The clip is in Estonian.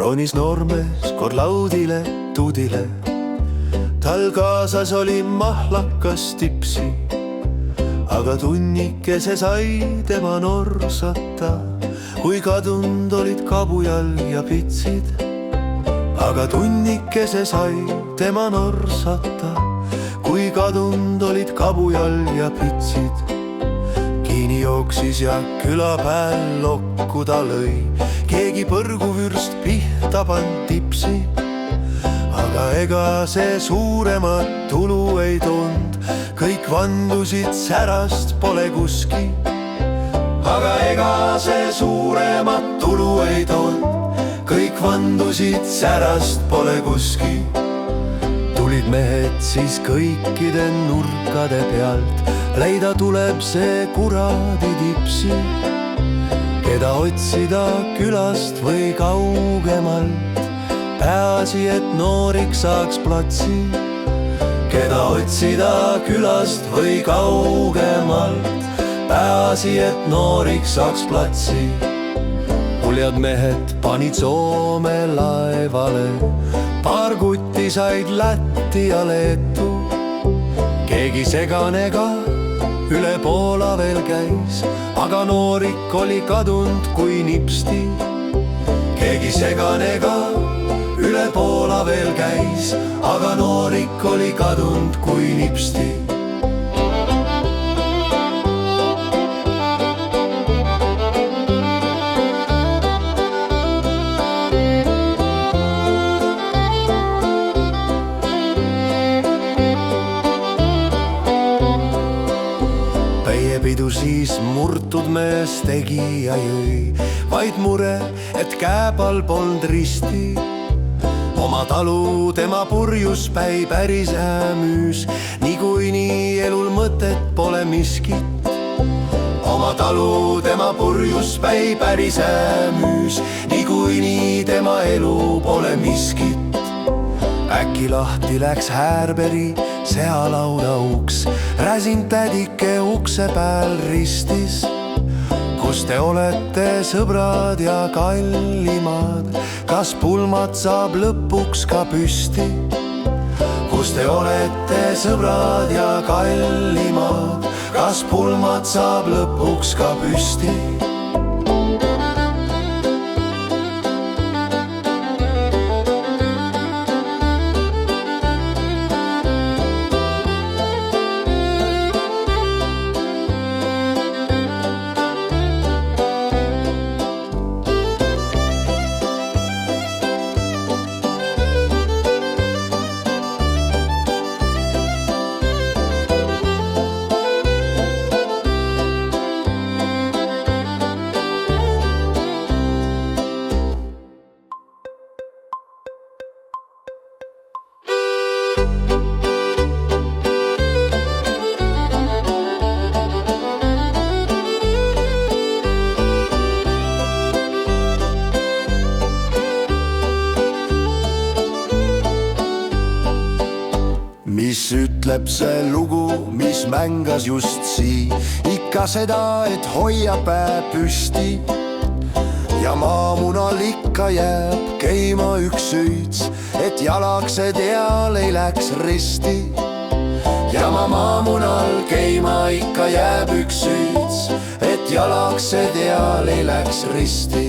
Joonis noormees kord laudile tuudile. Tal kaasas oli mahlakas tipsi, aga tunnikese sai tema norsata, kui kadunud olid kabujal ja pitsid. Aga tunnikese sai tema norsata, kui kadunud olid kabujal ja pitsid. Kiini jooksis ja külapäev lokku ta lõi, keegi põrguvürst pihta pand tipsi. Aga ega see suuremat tulu ei toonud, kõik vandusid särast pole kuski. Aga ega see suuremat tulu ei toonud, kõik vandusid särast pole kuski. Tulid mehed siis kõikide nurkade pealt, leida tuleb see kuradi tipsi, keda otsida külast või kaugemalt. Peaasi, et noorik saaks platsi, keda otsida külast või kaugemalt. Peaasi, et noorik saaks platsi. Uljad mehed panid Soome laevale, paar kutti said Lätti ja Leetu. Keegi segane ka üle Poola veel käis, aga noorik oli kadunud kui nipsti. Keegi segane ka üle Poola veel käis, aga noorik oli kadunud kui nipsti. Pidu siis murtud mees tegi ja jõi, vaid mure, et käepal polnud risti. Oma talu tema purjus päi päris müüs, niikuinii elul mõtet pole miskit. Oma talu tema purjus päi päris müüs, niikuinii tema elu pole miskit. Äkki lahti läks Härberi sealauda uks, räsin tädike ukse peal ristis. Kus te olete, sõbrad ja kallimad, kas pulmad saab lõpuks ka püsti? Kus te olete, sõbrad ja kallimad, kas pulmad saab lõpuks ka püsti? Mis ütleb see lugu, mis mängas just sii, ikka seda, et hoia pää püsti. Ja maamunal ikka jääb keima üks süüts, et jalaksed eal ei läks risti. Ja maamunal keima ikka jääb üks süüts, et jalaksed eal ei läks risti.